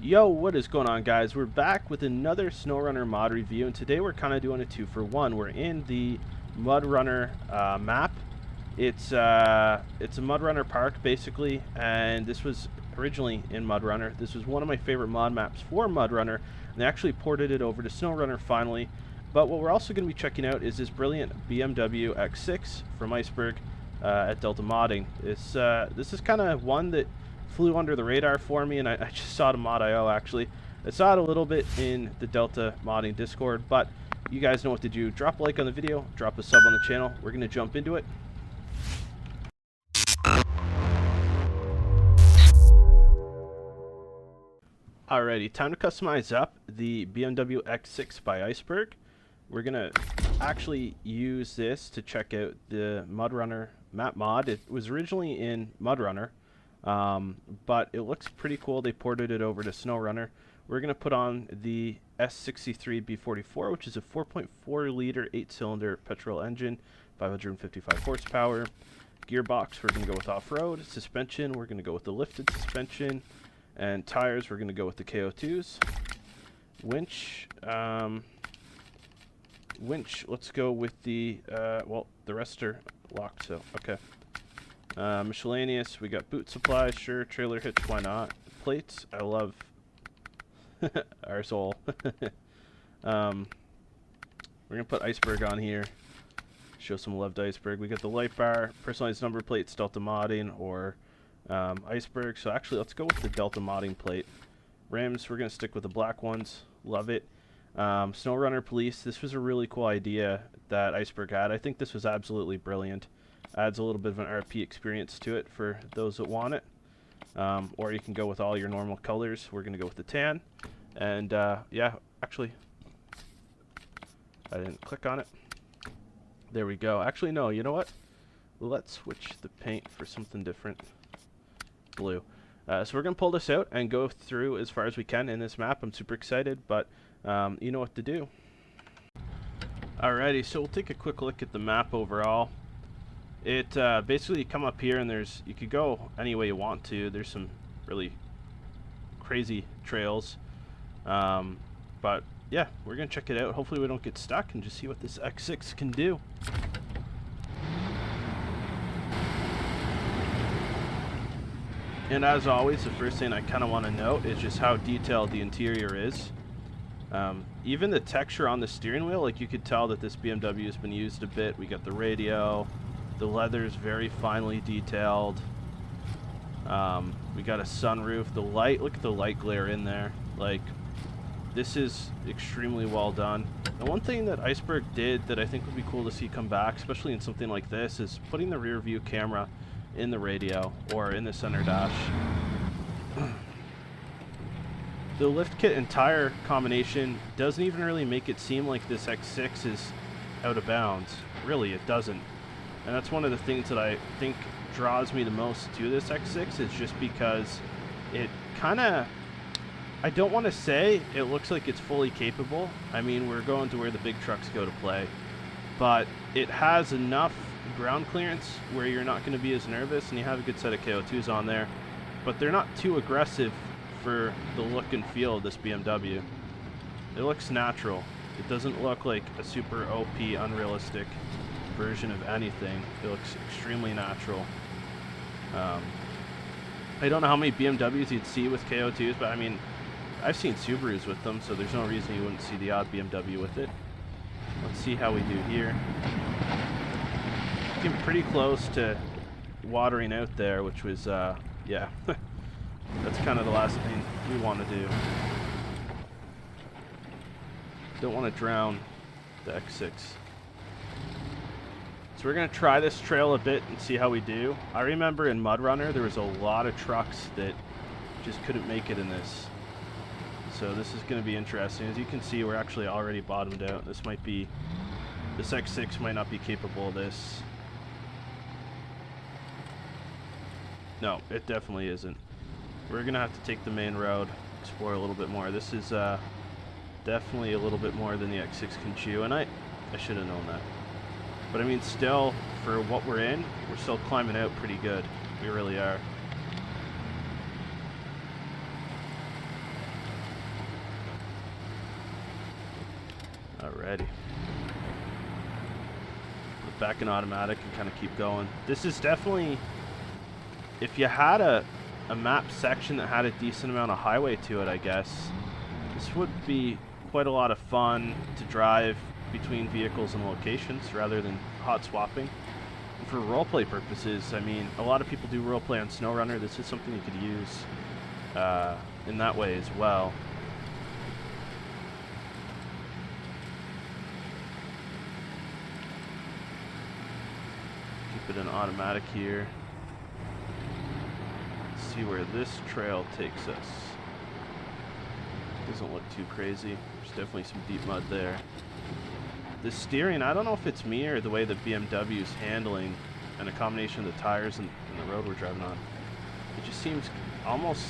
Yo, what is going on, guys? We're back with another SnowRunner mod review, and today we're kind of doing a 2-for-1. We're in the MudRunner map. It's a MudRunner park, basically, and this was originally in MudRunner. This was one of my favorite mod maps for MudRunner, and they actually ported it over to SnowRunner finally. But what we're also going to be checking out is this brilliant BMW X6 from Iceberg at Delta Modding. This is kind of one that flew under the radar for me, and I just saw it in Mod.io actually. I saw it a little bit in the Delta Modding Discord, but you guys know what to do. Drop a like on the video, drop a sub on the channel. We're going to jump into it. Alrighty, time to customize up the BMW X6 by Iceberg. We're going to actually use this to check out the MudRunner map mod. It was originally in MudRunner, but it looks pretty cool. They ported it over to SnowRunner. We're going to put on the S63B44, which is a 4.4 liter 8-cylinder petrol engine, 555 horsepower. Gearbox, we're going to go with off-road. Suspension, we're going to go with the lifted suspension. And tires, we're going to go with the KO2s. Winch, let's go with the, well, the rest are locked, so, okay. Miscellaneous, we got boot supplies, sure. Trailer hitch, why not? Plates, I love our soul. We're gonna put Iceberg on here. Show some love to Iceberg. We got the light bar, personalized number plates, Delta Modding, or Iceberg. So actually, let's go with the Delta Modding plate. Rims, we're gonna stick with the black ones. Love it. SnowRunner Police, this was a really cool idea that Iceberg had. I think this was absolutely brilliant. Adds a little bit of an RP experience to it for those that want it. Or you can go with all your normal colors. We're going to go with the tan. And yeah, actually, I didn't click on it. There we go. Actually, no, you know what? Let's switch the paint for something different. Blue. So we're going to pull this out and go through as far as we can in this map. I'm super excited, but you know what to do. Alrighty, so we'll take a quick look at the map overall. It basically, you come up here and you could go any way you want to. There's some really crazy trails, but yeah, we're gonna check it out. Hopefully we don't get stuck and just see what this X6 can do. And as always, the first thing I kind of want to note is just how detailed the interior is. Even the texture on the steering wheel, like you could tell that this BMW has been used a bit. We got the radio. The leather's very finely detailed. We got a sunroof. The light, look at the light glare in there. Like, this is extremely well done. And one thing that Iceberg did that I think would be cool to see come back, especially in something like this, is putting the rear view camera in the radio or in the center dash. The lift kit and tire combination doesn't even really make it seem like this X6 is out of bounds. Really, it doesn't. And that's one of the things that I think draws me the most to this X6, is just because it kind of, I don't want to say it looks like it's fully capable. I mean, we're going to where the big trucks go to play. But it has enough ground clearance where you're not going to be as nervous, and you have a good set of KO2s on there. But they're not too aggressive for the look and feel of this BMW. It looks natural. It doesn't look like a super OP, unrealistic version of anything. It looks extremely natural. I don't know how many BMWs you'd see with KO2s, but I mean, I've seen Subarus with them, so there's no reason you wouldn't see the odd BMW with it. Let's see how we do here. Getting pretty close to watering out there, which was, yeah, that's kind of the last thing we want to do. Don't want to drown the X6. So we're going to try this trail a bit and see how we do. I remember in MudRunner there was a lot of trucks that just couldn't make it in this. So this is going to be interesting. As you can see, we're actually already bottomed out. This X6 might not be capable of this. No, it definitely isn't. We're going to have to take the main road, explore a little bit more. This is definitely a little bit more than the X6 can chew, and I should have known that. But I mean, still, for what we're in, we're still climbing out pretty good. We really are. Alrighty. Put it back in automatic and kind of keep going. This is definitely, if you had a map section that had a decent amount of highway to it, I guess, this would be quite a lot of fun to drive between vehicles and locations rather than hot swapping. And for roleplay purposes, I mean, a lot of people do roleplay on SnowRunner. This is something you could use in that way as well. Keep it in automatic here. Let's see where this trail takes us. Doesn't look too crazy. There's definitely some deep mud there. The steering, I don't know if it's me or the way the BMW is handling, and a combination of the tires and the road we're driving on. It just seems almost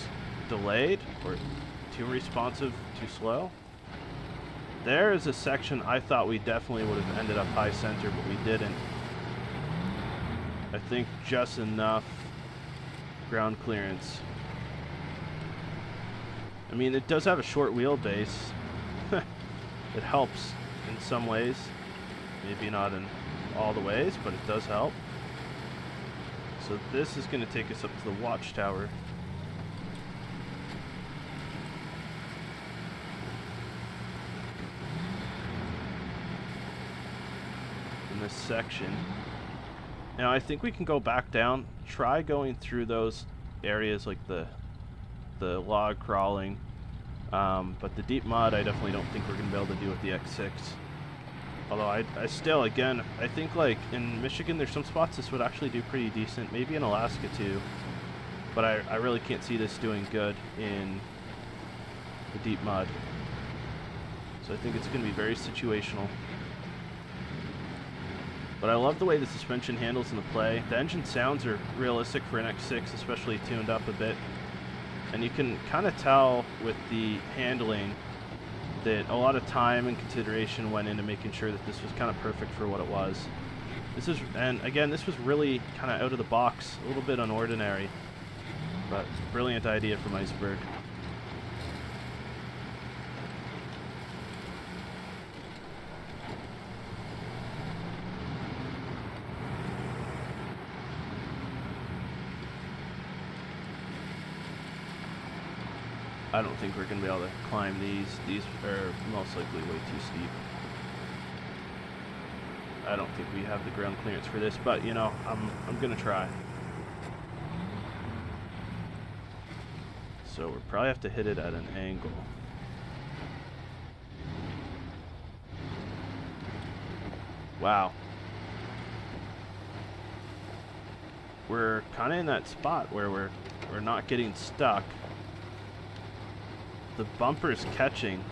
delayed or too responsive, too slow. There is a section I thought we definitely would have ended up high center, but we didn't. I think just enough ground clearance. I mean, it does have a short wheelbase. It helps in some ways. Maybe not in all the ways, but it does help. So this is going to take us up to the watchtower. In this section. Now I think we can go back down, try going through those areas like the log crawling, but the deep mud I definitely don't think we're going to be able to do with the X6. Although I still, again, I think like in Michigan there's some spots this would actually do pretty decent, maybe in Alaska too, but I really can't see this doing good in the deep mud. So I think it's going to be very situational. But I love the way the suspension handles in the play. The engine sounds are realistic for an X6, especially tuned up a bit. And you can kind of tell with the handling that a lot of time and consideration went into making sure that this was kind of perfect for what it was. This is, and again, this was really kind of out of the box, a little bit unordinary, but brilliant idea from Iceberg. I don't think we're going to be able to climb these. These are most likely way too steep. I don't think we have the ground clearance for this, but you know, I'm going to try. So we'll probably have to hit it at an angle. Wow. We're kind of in that spot where we're not getting stuck. The bumper's catching,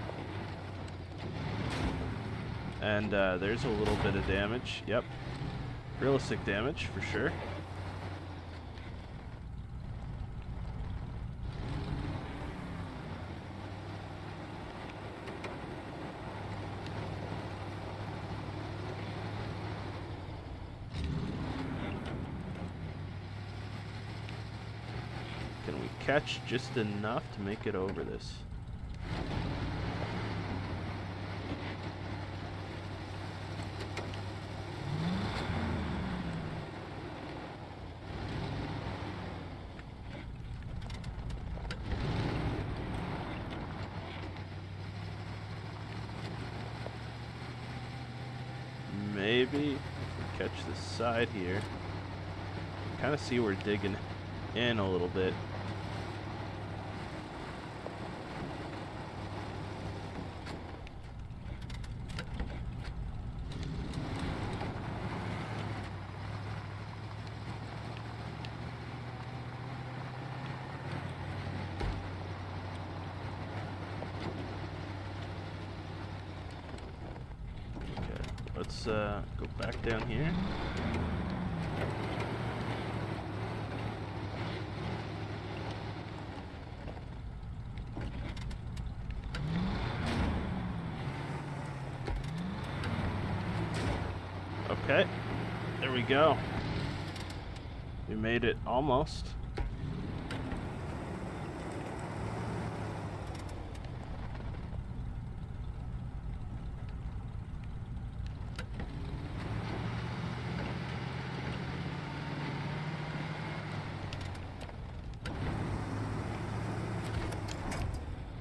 and there's a little bit of damage. Yep, realistic damage for sure. Can we catch just enough to make it over this? Maybe if we catch the side here, kind of see we're digging in a little bit. Let's go back down here. Okay, there we go. We made it almost.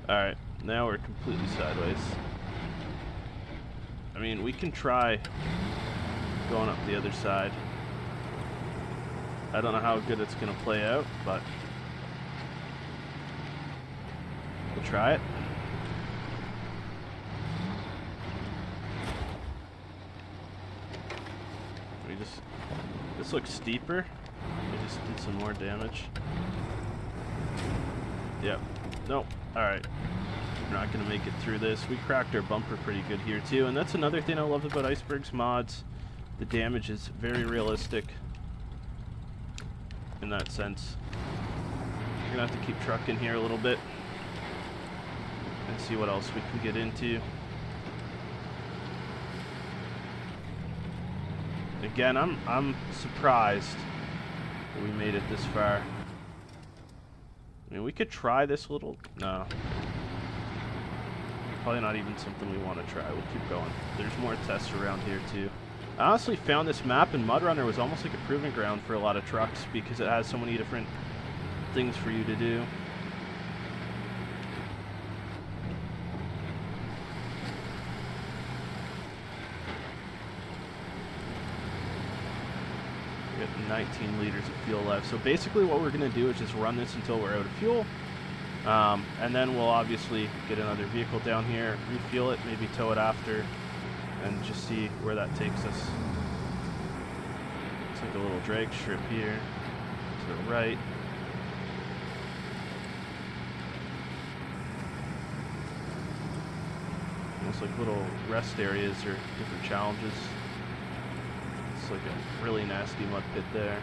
Alright, now we're completely sideways. I mean, we can try going up the other side. I don't know how good it's going to play out, but we'll try it. This looks steeper. We just did some more damage. Yep. Nope. Alright. We're not going to make it through this. We cracked our bumper pretty good here too, and that's another thing I love about Icebergs mods. The damage is very realistic in that sense. We're going to have to keep trucking here a little bit and see what else we can get into. Again, I'm surprised that we made it this far. I mean, we could try this little... No. Probably not even something we want to try. We'll keep going. There's more tests around here, too. I honestly found this map in MudRunner was almost like a proving ground for a lot of trucks because it has so many different things for you to do. We have 19 liters of fuel left. So basically what we're going to do is just run this until we're out of fuel. And then we'll obviously get another vehicle down here, refuel it, maybe tow it after, and just see where that takes us. It's like a little drag strip here to the right. Almost like little rest areas or different challenges. It's like a really nasty mud pit there.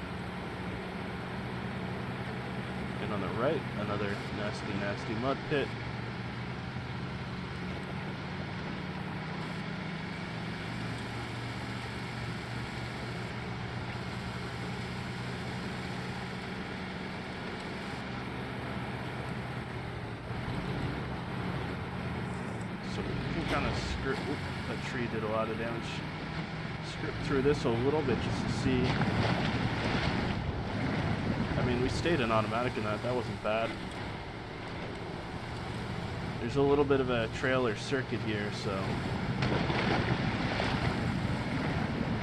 And on the right, another nasty mud pit. So we can kind of skirt. Oop, that tree did a lot of damage. Script through this a little bit just to see. I mean, we stayed in automatic in that. That wasn't bad. There's a little bit of a trailer circuit here, so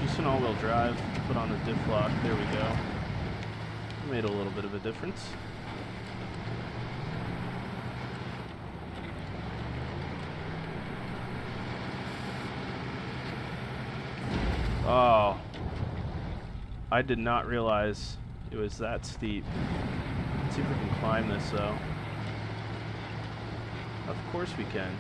just an all-wheel drive. Put on the diff lock. There we go. Made a little bit of a difference. Oh, I did not realize it was that steep. Let's see if we can climb this though. Of course we can.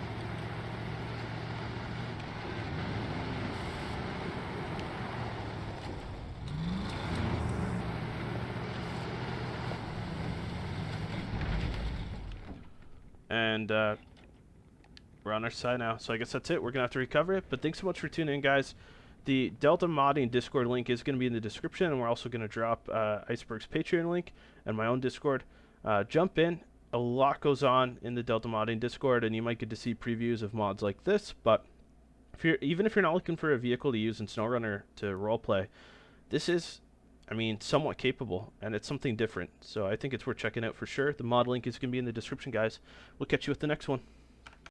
And we're on our side now, so I guess that's it. We're gonna have to recover it, but thanks so much for tuning in, guys. The Delta Modding Discord link is going to be in the description, and we're also going to drop Iceberg's Patreon link and my own Discord. Jump in. A lot goes on in the Delta Modding Discord, and you might get to see previews of mods like this, but even if you're not looking for a vehicle to use in SnowRunner to roleplay, this is, I mean, somewhat capable, and it's something different. So I think it's worth checking out for sure. The mod link is going to be in the description, guys. We'll catch you with the next one.